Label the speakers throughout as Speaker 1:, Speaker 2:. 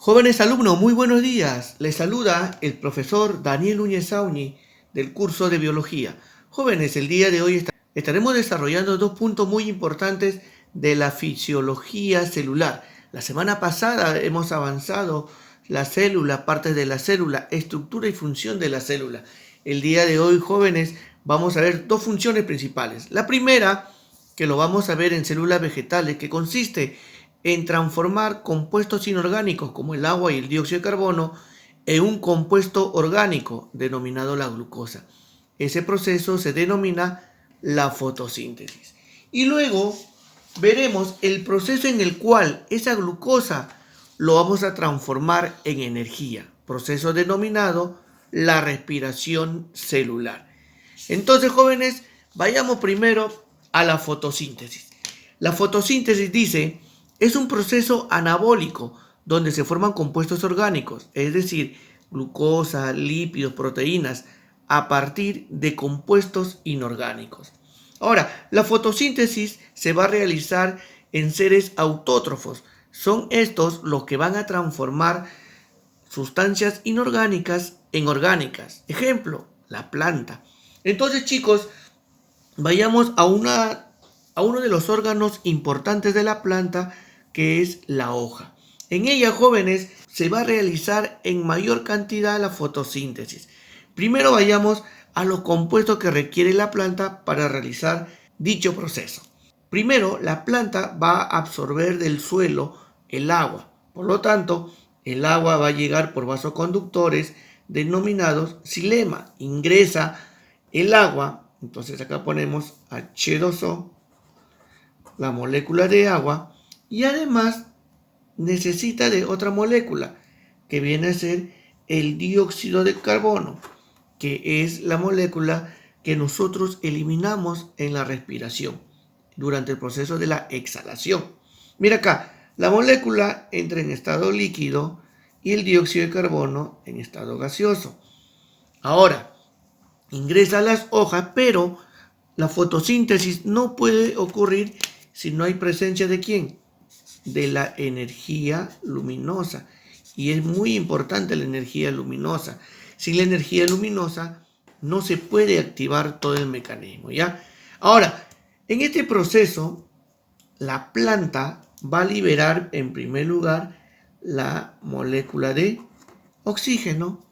Speaker 1: Jóvenes alumnos, muy buenos días. Les saluda el profesor Daniel Núñez Sauni del curso de Biología. Jóvenes, el día de hoy estaremos desarrollando dos puntos muy importantes de la fisiología celular. La semana pasada hemos avanzado la célula, partes de la célula, estructura y función de la célula. El día de hoy, jóvenes, vamos a ver dos funciones principales. La primera, que lo vamos a ver en células vegetales, que consiste en transformar compuestos inorgánicos como el agua y el dióxido de carbono en un compuesto orgánico denominado la glucosa. Ese proceso se denomina la fotosíntesis. Y luego veremos el proceso en el cual esa glucosa lo vamos a transformar en energía, proceso denominado la respiración celular. Entonces, jóvenes, vayamos primero a la fotosíntesis. La fotosíntesis dice es un proceso anabólico donde se forman compuestos orgánicos, es decir, glucosa, lípidos, proteínas, a partir de compuestos inorgánicos. Ahora, la fotosíntesis se va a realizar en seres autótrofos. Son estos los que van a transformar sustancias inorgánicas en orgánicas. Ejemplo, la planta. Entonces, chicos, vayamos a uno de los órganos importantes de la planta, que es la hoja. En ella, jóvenes, se va a realizar en mayor cantidad la fotosíntesis. Primero vayamos a los compuestos que requiere la planta para realizar dicho proceso. Primero, la planta va a absorber del suelo el agua. Por lo tanto, el agua va a llegar por vasoconductores denominados xilema. Ingresa el agua, entonces acá ponemos H2O, la molécula de agua, y además necesita de otra molécula que viene a ser el dióxido de carbono, que es la molécula que nosotros eliminamos en la respiración durante el proceso de la exhalación. Mira acá, la molécula entra en estado líquido y el dióxido de carbono en estado gaseoso. Ahora, ingresa a las hojas, pero la fotosíntesis no puede ocurrir si no hay presencia de ¿quién? De la energía luminosa. Y es muy importante la energía luminosa. Sin la energía luminosa no se puede activar todo el mecanismo, ¿ya? Ahora, en este proceso, la planta va a liberar en primer lugar la molécula de oxígeno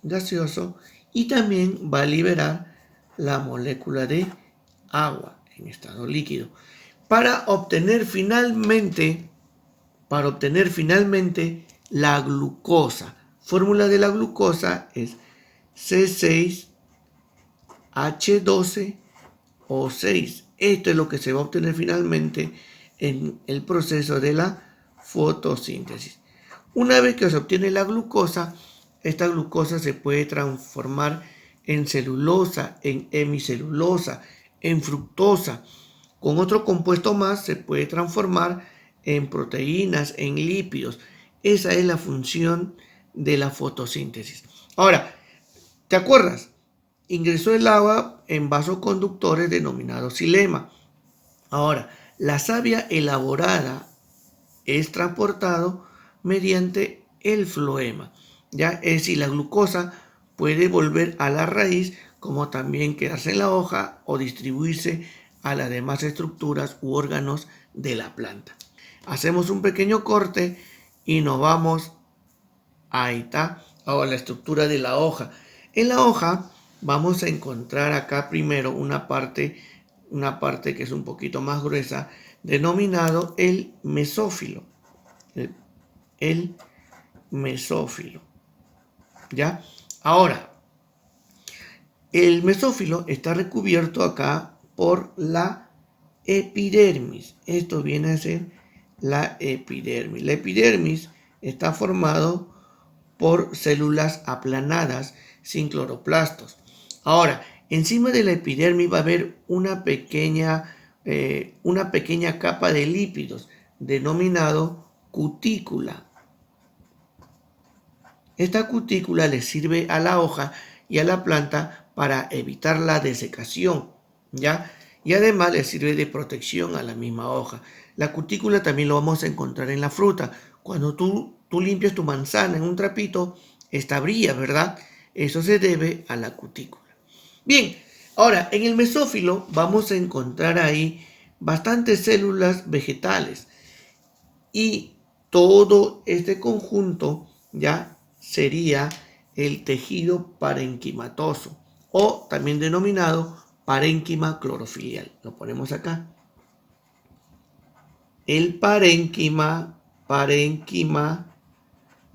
Speaker 1: gaseoso y también va a liberar la molécula de agua en estado líquido para obtener finalmente la glucosa. Fórmula de la glucosa es C6H12O6. Esto es lo que se va a obtener finalmente en el proceso de la fotosíntesis. Una vez que se obtiene la glucosa, esta glucosa se puede transformar en celulosa, en hemicelulosa, en fructosa. Con otro compuesto más se puede transformar en proteínas, en lípidos. Esa es la función de la fotosíntesis. Ahora, ¿te acuerdas? Ingresó el agua en vasoconductores denominados xilema. Ahora, la savia elaborada es transportado mediante el floema. ¿Ya? Es decir, la glucosa puede volver a la raíz, como también quedarse en la hoja o distribuirse a las demás estructuras u órganos de la planta. Hacemos un pequeño corte y nos vamos, ahí está, ahora la estructura de la hoja. En la hoja vamos a encontrar acá primero una parte que es un poquito más gruesa, denominado el mesófilo. El mesófilo. ¿Ya? Ahora, el mesófilo está recubierto acá por la epidermis. Esto viene a ser la epidermis. La epidermis está formado por células aplanadas sin cloroplastos. Ahora, encima de la epidermis va a haber una pequeña capa de lípidos denominado cutícula. Esta cutícula le sirve a la hoja y a la planta para evitar la desecación, ¿ya? Y además le sirve de protección a la misma hoja. La cutícula también lo vamos a encontrar en la fruta. Cuando tú tú limpias tu manzana en un trapito, esta brilla, ¿verdad? Eso se debe a la cutícula. Bien, ahora en el mesófilo vamos a encontrar ahí bastantes células vegetales y todo este conjunto ya sería el tejido parenquimatoso o también denominado parénquima clorofilial. Lo ponemos acá. El parénquima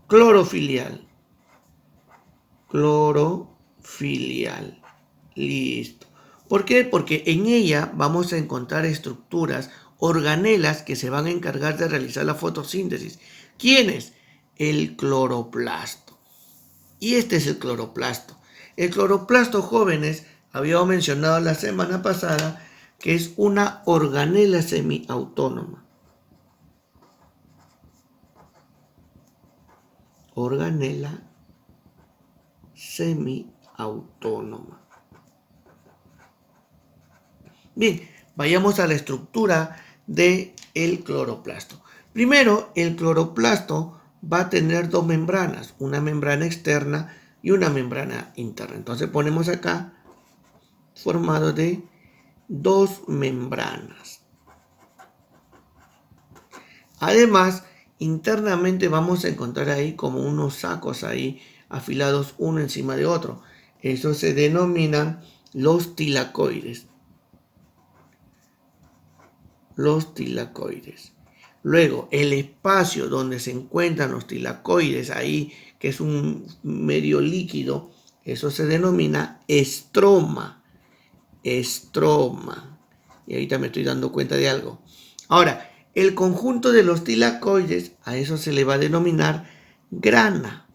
Speaker 1: clorofilial. Clorofilial. Listo. ¿Por qué? Porque en ella vamos a encontrar estructuras, organelas que se van a encargar de realizar la fotosíntesis. ¿Quiénes? El cloroplasto. Y este es el cloroplasto. El cloroplasto, jóvenes, habíamos mencionado la semana pasada que es una organela semiautónoma. Organela semiautónoma. Bien, vayamos a la estructura del cloroplasto. Primero, el cloroplasto va a tener dos membranas, una membrana externa y una membrana interna. Entonces ponemos acá formado de dos membranas. Además, internamente vamos a encontrar ahí como unos sacos ahí afilados uno encima de otro. Eso se denominan los tilacoides. Los tilacoides. Luego, el espacio donde se encuentran los tilacoides ahí, que es un medio líquido, eso se denomina estroma. Estroma. Y ahorita me estoy dando cuenta de algo. Ahora, el conjunto de los tilacoides, a eso se le va a denominar grana.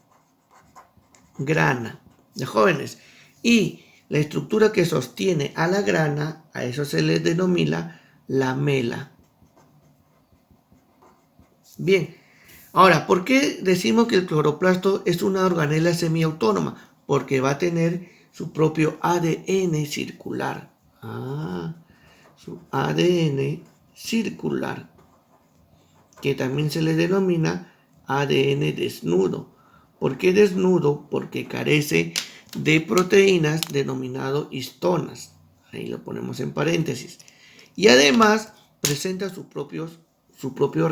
Speaker 1: Grana. De jóvenes. Y la estructura que sostiene a la grana, a eso se le denomina lamela. Bien, ahora, ¿por qué decimos que el cloroplasto es una organela semiautónoma? Porque va a tener su propio ADN circular. Su ADN circular, que también se le denomina ADN desnudo. ¿Por qué desnudo? Porque carece de proteínas denominado histonas. Ahí lo ponemos en paréntesis. Y además presenta sus propios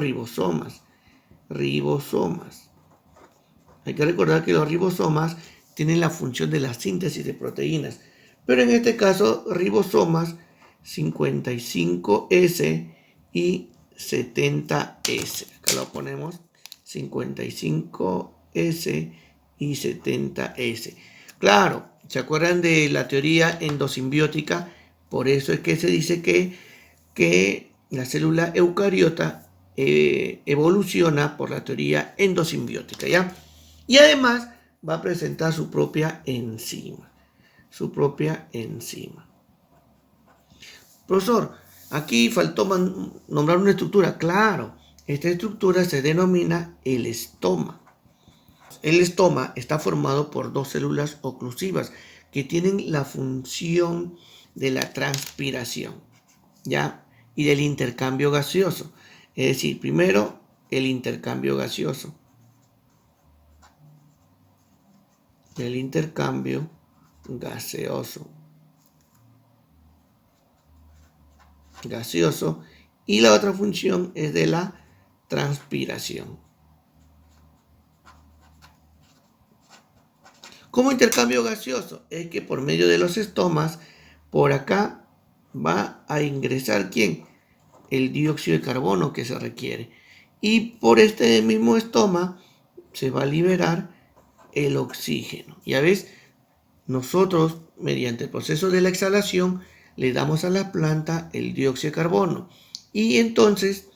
Speaker 1: ribosomas. Ribosomas. Hay que recordar que los ribosomas tienen la función de la síntesis de proteínas. Pero en este caso, ribosomas 55S y 70S. Acá lo ponemos 55S y 70S. Claro, ¿se acuerdan de la teoría endosimbiótica? Por eso es que se dice que la célula eucariota evoluciona por la teoría endosimbiótica, ¿ya? Y además va a presentar su propia enzima. Su propia enzima. Profesor, aquí faltó nombrar una estructura. Claro, esta estructura se denomina el estoma. El estoma está formado por dos células oclusivas que tienen la función de la transpiración, ¿ya? Y del intercambio gaseoso. Es decir, primero el intercambio gaseoso. El intercambio gaseoso. Y la otra función es de la transpiración. Como intercambio gaseoso es que por medio de los estomas, por acá va a ingresar ¿quién? El dióxido de carbono que se requiere. Y por este mismo estoma se va a liberar el oxígeno. Ya ves, nosotros mediante el proceso de la exhalación le damos a la planta el dióxido de carbono y entonces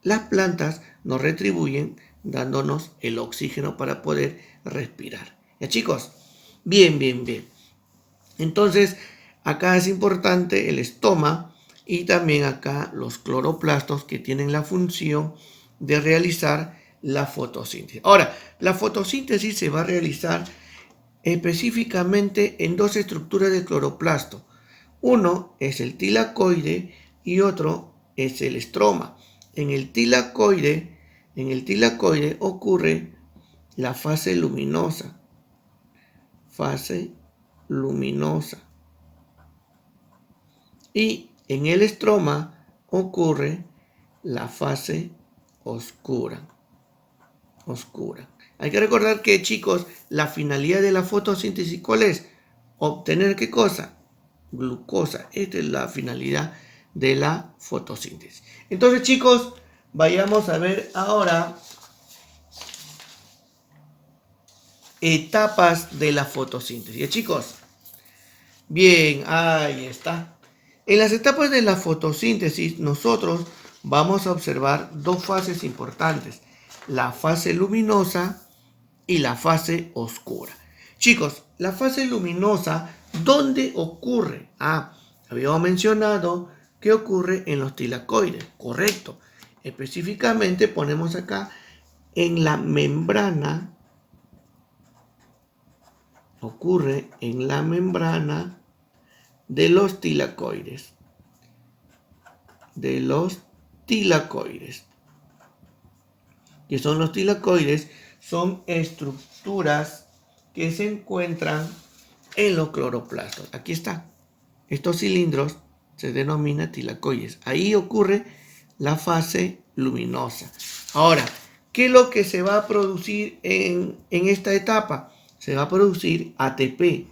Speaker 1: las plantas nos retribuyen dándonos el oxígeno para poder respirar. ¿Ya, chicos? Bien. Entonces, acá es importante el estoma y también acá los cloroplastos que tienen la función de realizar la fotosíntesis. Ahora, la fotosíntesis se va a realizar específicamente en dos estructuras del cloroplasto. Uno es el tilacoide y otro es el estroma. En el tilacoide En el tilacoide ocurre la fase luminosa. Fase luminosa. Y en el estroma ocurre la fase oscura. Hay que recordar que, chicos, la finalidad de la fotosíntesis, ¿cuál es? Obtener ¿qué cosa? Glucosa. Esta es la finalidad de la fotosíntesis. Entonces, chicos, vayamos a ver ahora etapas de la fotosíntesis. ¿Ya, chicos? Bien, ahí está. En las etapas de la fotosíntesis, nosotros vamos a observar dos fases importantes: la fase luminosa y la fase oscura. Chicos, la fase luminosa, ¿dónde ocurre? Habíamos mencionado que ocurre en los tilacoides, correcto. Específicamente ponemos acá en la membrana, ocurre en la membrana de los tilacoides. ¿Qué son los tilacoides? Son estructuras que se encuentran en los cloroplastos. Aquí está. Estos cilindros se denominan tilacoides. Ahí ocurre la fase luminosa. Ahora, ¿qué es lo que se va a producir en esta etapa? Se va a producir ATP.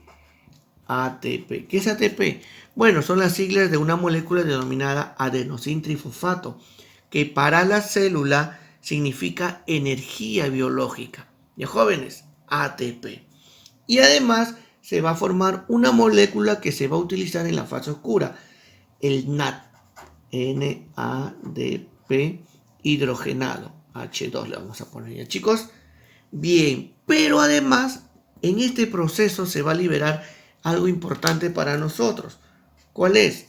Speaker 1: ATP. ¿Qué es ATP? Bueno, son las siglas de una molécula denominada adenosintrifosfato, que para la célula significa energía biológica. Ya, jóvenes, ATP. Y además se va a formar una molécula que se va a utilizar en la fase oscura, el NAD, NADP hidrogenado, H2 le vamos a poner ya, chicos. Bien, pero además en este proceso se va a liberar algo importante para nosotros. ¿Cuál es?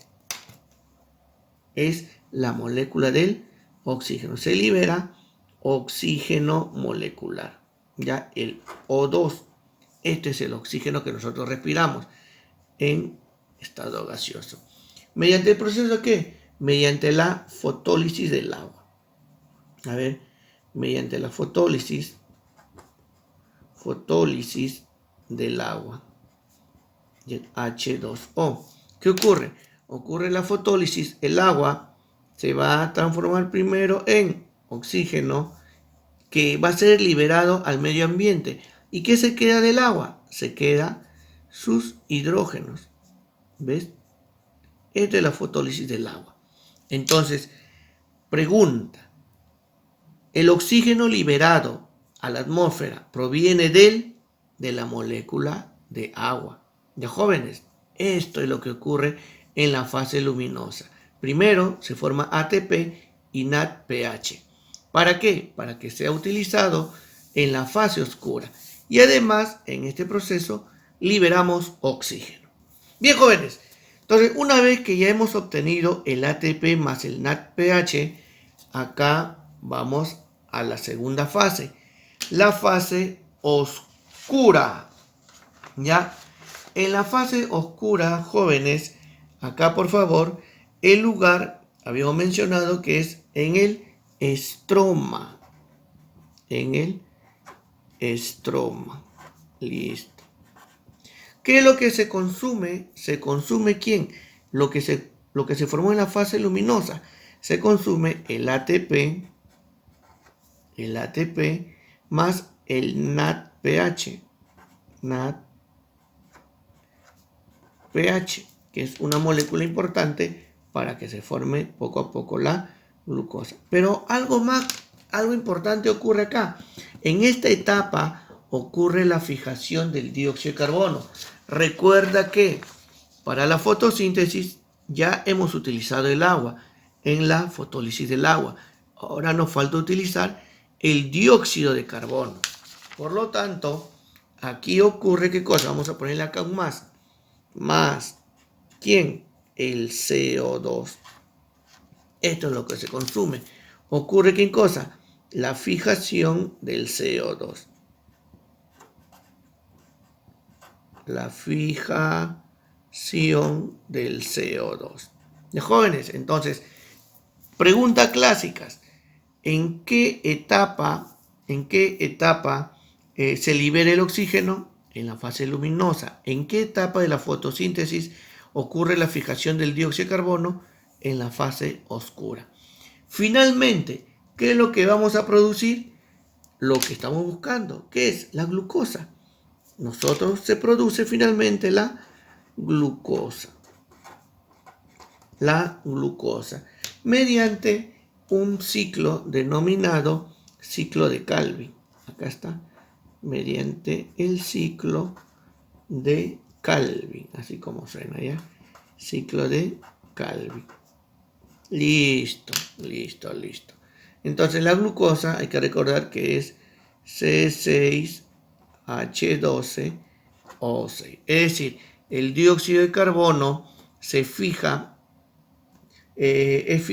Speaker 1: Es la molécula del oxígeno. Se libera oxígeno molecular, ya el O2. Este es el oxígeno que nosotros respiramos en estado gaseoso. ¿Mediante el proceso de qué? Mediante la fotólisis del agua. A ver, mediante la fotólisis del agua, H2O. ¿Qué ocurre? Ocurre la fotólisis, el agua se va a transformar primero en oxígeno que va a ser liberado al medio ambiente. ¿Y qué se queda del agua? Se queda sus hidrógenos. ¿Ves? Esta es la fotólisis del agua. Entonces, pregunta: ¿el oxígeno liberado a la atmósfera proviene de la molécula de agua? Ya, jóvenes, esto es lo que ocurre en la fase luminosa. Primero se forma ATP y NADPH. ¿Para qué? Para que sea utilizado en la fase oscura. Y además, en este proceso, liberamos oxígeno. Bien, jóvenes, entonces una vez que ya hemos obtenido el ATP más el NADPH, acá vamos a la segunda fase, la fase oscura. ¿Ya? En la fase oscura, jóvenes, acá por favor, el lugar, habíamos mencionado que es en el estroma. En el estroma. Listo. ¿Qué es lo que se consume? ¿Se consume quién? Lo que se formó en la fase luminosa. Se consume el ATP más el NADPH. NADPH, que es una molécula importante para que se forme poco a poco la glucosa. Pero algo importante ocurre acá. En esta etapa ocurre la fijación del dióxido de carbono. Recuerda que para la fotosíntesis ya hemos utilizado el agua en la fotólisis del agua. Ahora nos falta utilizar el dióxido de carbono. Por lo tanto, aquí ocurre ¿qué cosa? Vamos a ponerle acá un más. Más, ¿quién? El CO2. Esto es lo que se consume. Ocurre ¿qué cosa? La fijación del CO2. La fijación del CO2. De jóvenes, entonces, preguntas clásicas. ¿En qué etapa se libera el oxígeno? En la fase luminosa. ¿En qué etapa de la fotosíntesis ocurre la fijación del dióxido de carbono? En la fase oscura. Finalmente, ¿qué es lo que vamos a producir? Lo que estamos buscando, que es la glucosa. Nosotros se produce finalmente la glucosa. La glucosa mediante un ciclo denominado ciclo de Calvin. Acá está, mediante el ciclo de Calvin, así como suena ya, ciclo de Calvin. Listo. Entonces la glucosa hay que recordar que es C6H12O6. Es decir, el dióxido de carbono se fija, es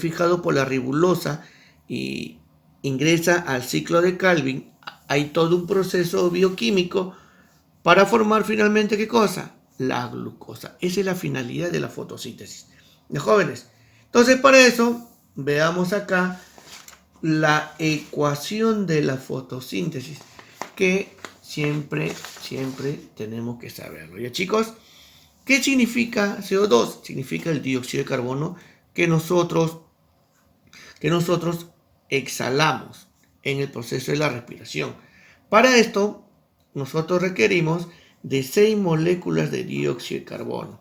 Speaker 1: fijado por la ribosa y ingresa al ciclo de Calvin. Hay todo un proceso bioquímico para formar finalmente, ¿qué cosa? La glucosa. Esa es la finalidad de la fotosíntesis. De jóvenes. Entonces, para eso, veamos acá la ecuación de la fotosíntesis, que siempre tenemos que saberlo. ¿Ya, chicos? ¿Qué significa CO2? Significa el dióxido de carbono que nosotros exhalamos en el proceso de la respiración. Para esto, nosotros requerimos de 6 moléculas de dióxido de carbono.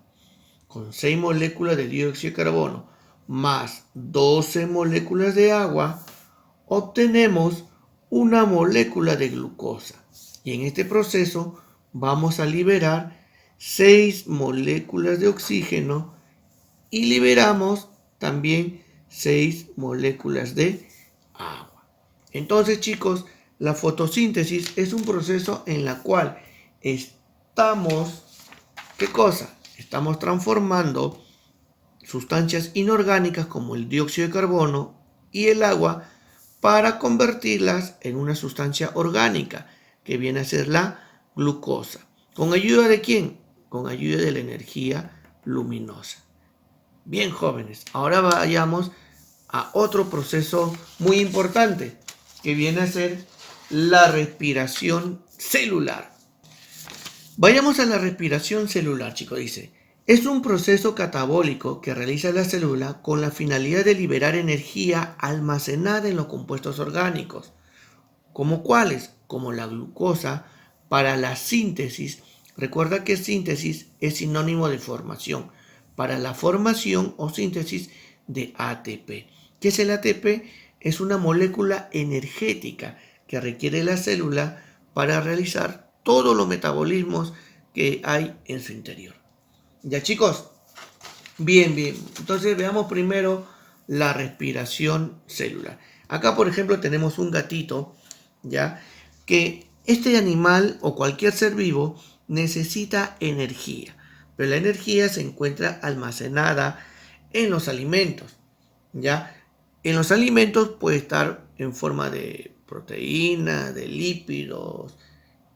Speaker 1: Con 6 moléculas de dióxido de carbono más 12 moléculas de agua, obtenemos una molécula de glucosa. Y en este proceso vamos a liberar 6 moléculas de oxígeno y liberamos también 6 moléculas de agua. Entonces, chicos, la fotosíntesis es un proceso en la cual estamos, ¿qué cosa? Estamos transformando sustancias inorgánicas como el dióxido de carbono y el agua para convertirlas en una sustancia orgánica que viene a ser la glucosa. ¿Con ayuda de quién? Con ayuda de la energía luminosa. Bien, jóvenes, ahora vayamos a otro proceso muy importante que viene a ser la respiración celular. Vayamos a la respiración celular, chicos. Dice, es un proceso catabólico que realiza la célula con la finalidad de liberar energía almacenada en los compuestos orgánicos. ¿Como cuáles? Como la glucosa para la síntesis. Recuerda que síntesis es sinónimo de formación. Para la formación o síntesis de ATP. ¿Qué es el ATP? Es una molécula energética que requiere la célula para realizar todos los metabolismos que hay en su interior. ¿Ya, chicos? Bien. Entonces veamos primero la respiración celular. Acá, por ejemplo, tenemos un gatito, ¿ya? Que este animal o cualquier ser vivo necesita energía. Pero la energía se encuentra almacenada en los alimentos, ¿ya? En los alimentos puede estar en forma de proteína, de lípidos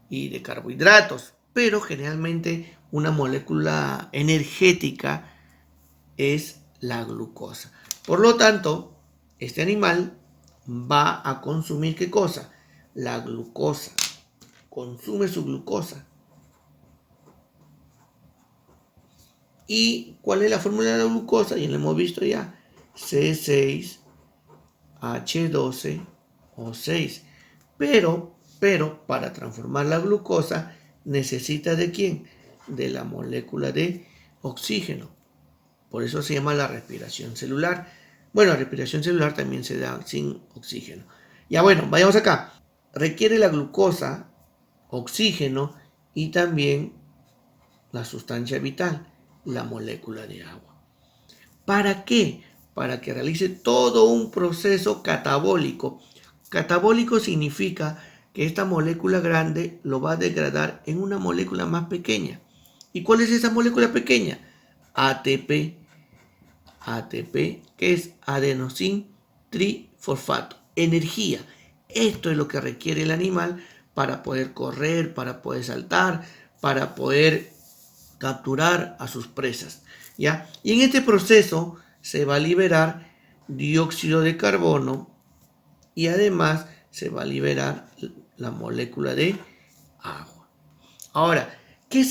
Speaker 1: y de carbohidratos, pero generalmente una molécula energética es la glucosa. Por lo tanto, este animal va a consumir ¿qué cosa? La glucosa. Consume su glucosa. ¿Y cuál es la fórmula de la glucosa? Ya lo hemos visto ya. C6H12O6. Pero para transformar la glucosa necesita ¿de quién? De la molécula de oxígeno. Por eso se llama la respiración celular. Bueno, la respiración celular también se da sin oxígeno. Ya bueno, vayamos acá. Requiere la glucosa, oxígeno y también la sustancia vital, la molécula de agua. ¿Para qué? Para que realice todo un proceso catabólico. Catabólico significa que esta molécula grande lo va a degradar en una molécula más pequeña. ¿Y cuál es esa molécula pequeña? ATP, que es adenosín trifosfato. Energía. Esto es lo que requiere el animal para poder correr, para poder saltar, para poder capturar a sus presas, ¿ya? Y en este proceso se va a liberar dióxido de carbono y además se va a liberar la molécula de agua. Ahora, ¿qué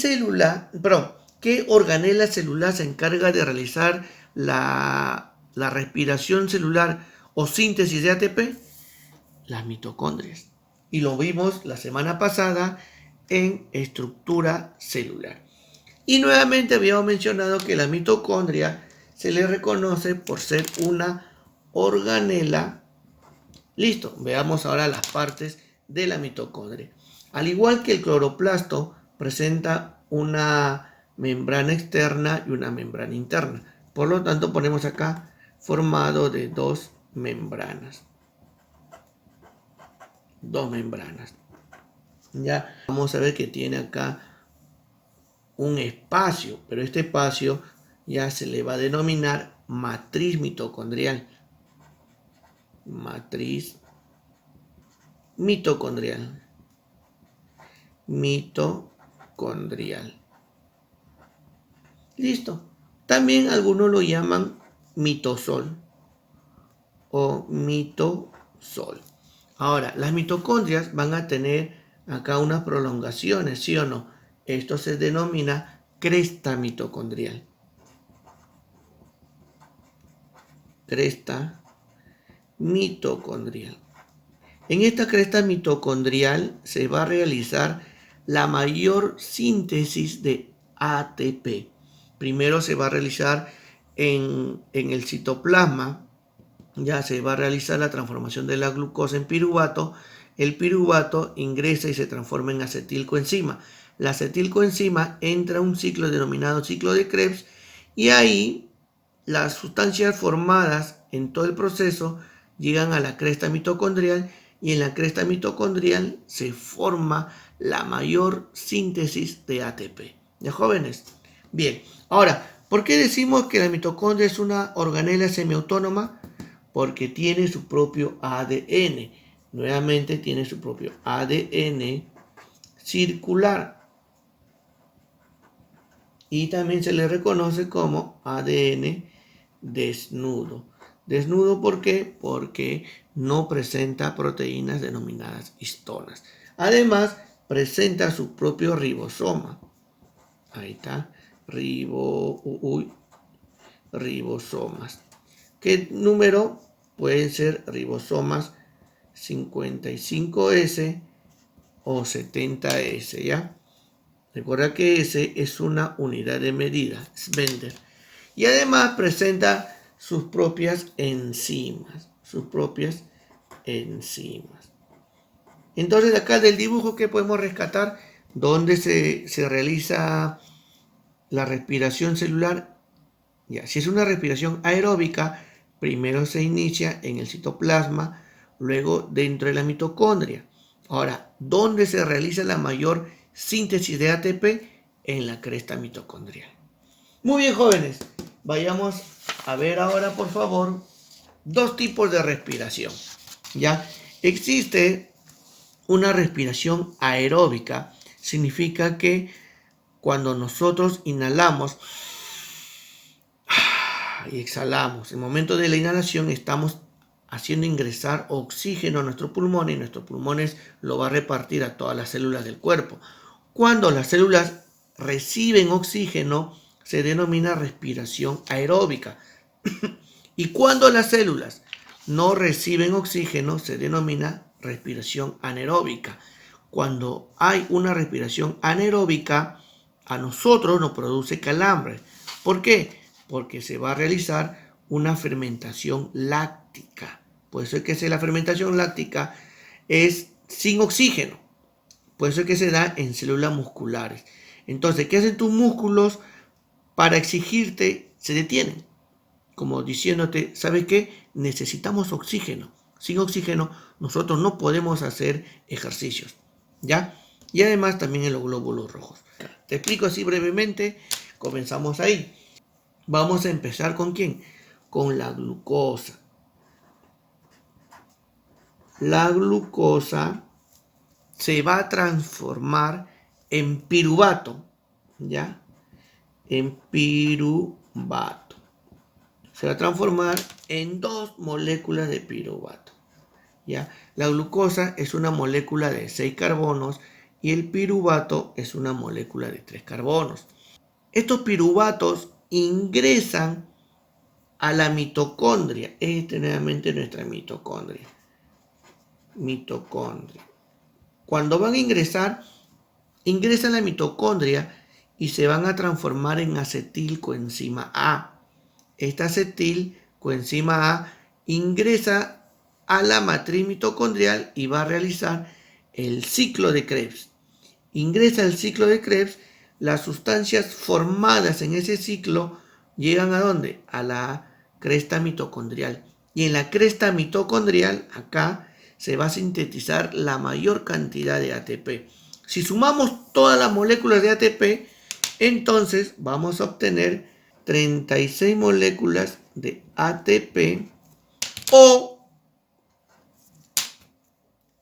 Speaker 1: organela celular se encarga de realizar la respiración celular o síntesis de ATP? Las mitocondrias. Y lo vimos la semana pasada en estructura celular. Y nuevamente habíamos mencionado que la mitocondria se le reconoce por ser una organela. Listo, veamos ahora las partes de la mitocondria. Al igual que el cloroplasto, presenta una membrana externa y una membrana interna. Por lo tanto, ponemos acá formado de dos membranas. Ya vamos a ver que tiene acá un espacio, pero este espacio ya se le va a denominar matriz mitocondrial. Matriz mitocondrial. Listo. También algunos lo llaman mitosol o mitosol. Ahora, las mitocondrias van a tener acá unas prolongaciones, ¿sí o no? Esto se denomina cresta mitocondrial. Cresta mitocondrial. En esta cresta mitocondrial se va a realizar la mayor síntesis de ATP. Primero se va a realizar en el citoplasma, ya se va a realizar la transformación de la glucosa en piruvato. El piruvato ingresa y se transforma en acetilcoenzima. La acetilcoenzima entra a un ciclo denominado ciclo de Krebs y ahí las sustancias formadas en todo el proceso llegan a la cresta mitocondrial y en la cresta mitocondrial se forma la mayor síntesis de ATP. ¿Ya, jóvenes? Bien, ahora, ¿por qué decimos que la mitocondria es una organela semiautónoma? Porque tiene su propio ADN. Nuevamente tiene su propio ADN circular. Y también se le reconoce como ADN desnudo. ¿Desnudo por qué? Porque no presenta proteínas denominadas histonas. Además, presenta su propio ribosoma. Ahí está. Ribosomas. ¿Qué número? Pueden ser ribosomas 55S o 70S, ¿ya? Recuerda que S es una unidad de medida, es Bender. Y además presenta sus propias enzimas. Entonces acá del dibujo, ¿qué podemos rescatar? ¿Dónde se realiza la respiración celular? Ya, si es una respiración aeróbica, primero se inicia en el citoplasma, luego dentro de la mitocondria. Ahora, ¿dónde se realiza la mayor síntesis de ATP? En la cresta mitocondrial. Muy bien, jóvenes. Vayamos a ver ahora, por favor, dos tipos de respiración. ¿Ya? Existe una respiración aeróbica. Significa que cuando nosotros inhalamos y exhalamos, en el momento de la inhalación estamos haciendo ingresar oxígeno a nuestros pulmones y nuestros pulmones lo va a repartir a todas las células del cuerpo. Cuando las células reciben oxígeno, se denomina respiración aeróbica. Y cuando las células no reciben oxígeno, se denomina respiración anaeróbica. Cuando hay una respiración anaeróbica, a nosotros nos produce calambre. ¿Por qué? Porque se va a realizar una fermentación láctica. Por eso es que la fermentación láctica es sin oxígeno. Por eso es que se da en células musculares. Entonces, ¿qué hacen tus músculos para exigirte? Se detienen, como diciéndote, ¿sabes qué? Necesitamos oxígeno. Sin oxígeno nosotros no podemos hacer ejercicios, ¿ya? Y además también en los glóbulos rojos. Te explico así brevemente. Comenzamos ahí. Vamos a empezar ¿con quién? Con la glucosa. La glucosa se va a transformar en piruvato, ¿ya? En piruvato. Se va a transformar en dos moléculas de piruvato. ¿ya? La glucosa es una molécula de 6 carbonos y el piruvato es una molécula de 3 carbonos. Estos piruvatos ingresan a la mitocondria. Nuevamente nuestra mitocondria. Cuando van a ingresan a la mitocondria y se van a transformar en acetilcoenzima A. Esta acetilcoenzima A ingresa a la matriz mitocondrial y va a realizar el ciclo de Krebs. Ingresa al ciclo de Krebs, las sustancias formadas en ese ciclo llegan ¿a dónde? A la cresta mitocondrial. Y en la cresta mitocondrial, acá, se va a sintetizar la mayor cantidad de ATP. Si sumamos todas las moléculas de ATP, entonces vamos a obtener 36 moléculas de ATP o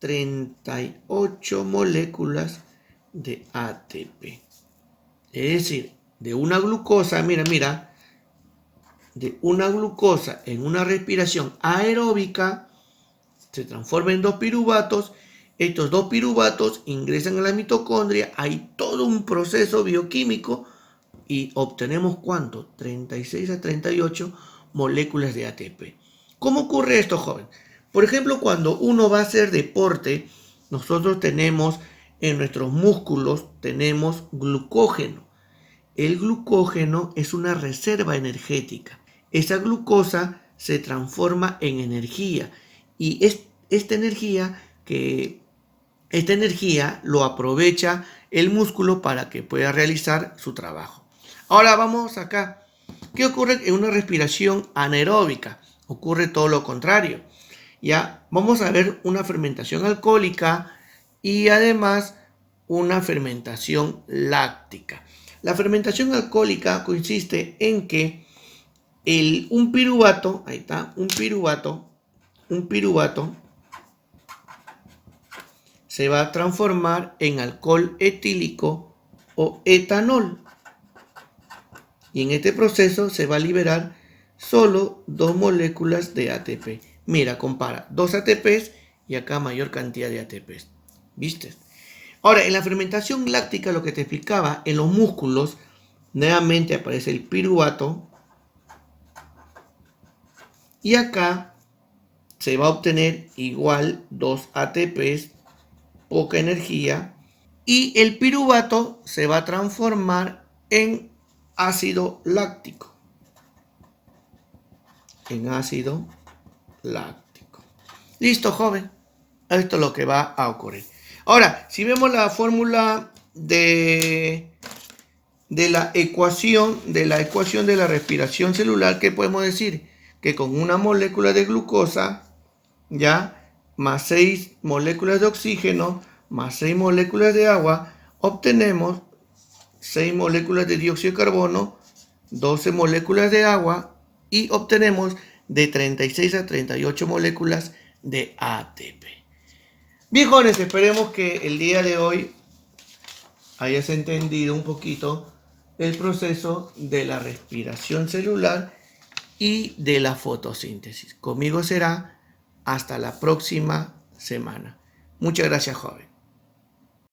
Speaker 1: 38 moléculas de ATP. Es decir, de una glucosa, mira, de una glucosa en una respiración aeróbica se transforma en 2 piruvatos. Estos 2 piruvatos ingresan a la mitocondria, hay todo un proceso bioquímico y obtenemos ¿cuánto? 36 a 38 moléculas de ATP. ¿Cómo ocurre esto, joven? Por ejemplo, cuando uno va a hacer deporte, nosotros tenemos en nuestros músculos, tenemos glucógeno. El glucógeno es una reserva energética. Esa glucosa se transforma en energía y esta energía lo aprovecha el músculo para que pueda realizar su trabajo. Ahora vamos acá. ¿Qué ocurre en una respiración anaeróbica? Ocurre todo lo contrario. Ya vamos a ver una fermentación alcohólica y además una fermentación láctica. La fermentación alcohólica consiste en que un piruvato se va a transformar en alcohol etílico o etanol. Y en este proceso se va a liberar solo 2 moléculas de ATP. Mira, compara 2 ATPs y acá mayor cantidad de ATPs. ¿Viste? Ahora, en la fermentación láctica, lo que te explicaba, en los músculos, nuevamente aparece el piruvato. Y acá se va a obtener igual 2 ATPs, poca energía. Y el piruvato se va a transformar en ácido láctico. Listo, joven. Esto es lo que va a ocurrir. Ahora, si vemos la fórmula de la ecuación de la respiración celular, ¿qué podemos decir? Que con una molécula de glucosa, ya, más 6 moléculas de oxígeno, más 6 moléculas de agua, obtenemos 6 moléculas de dióxido de carbono, 12 moléculas de agua y obtenemos de 36 a 38 moléculas de ATP. Bien, jóvenes, esperemos que el día de hoy hayas entendido un poquito el proceso de la respiración celular y de la fotosíntesis. Conmigo será hasta la próxima semana. Muchas gracias, joven.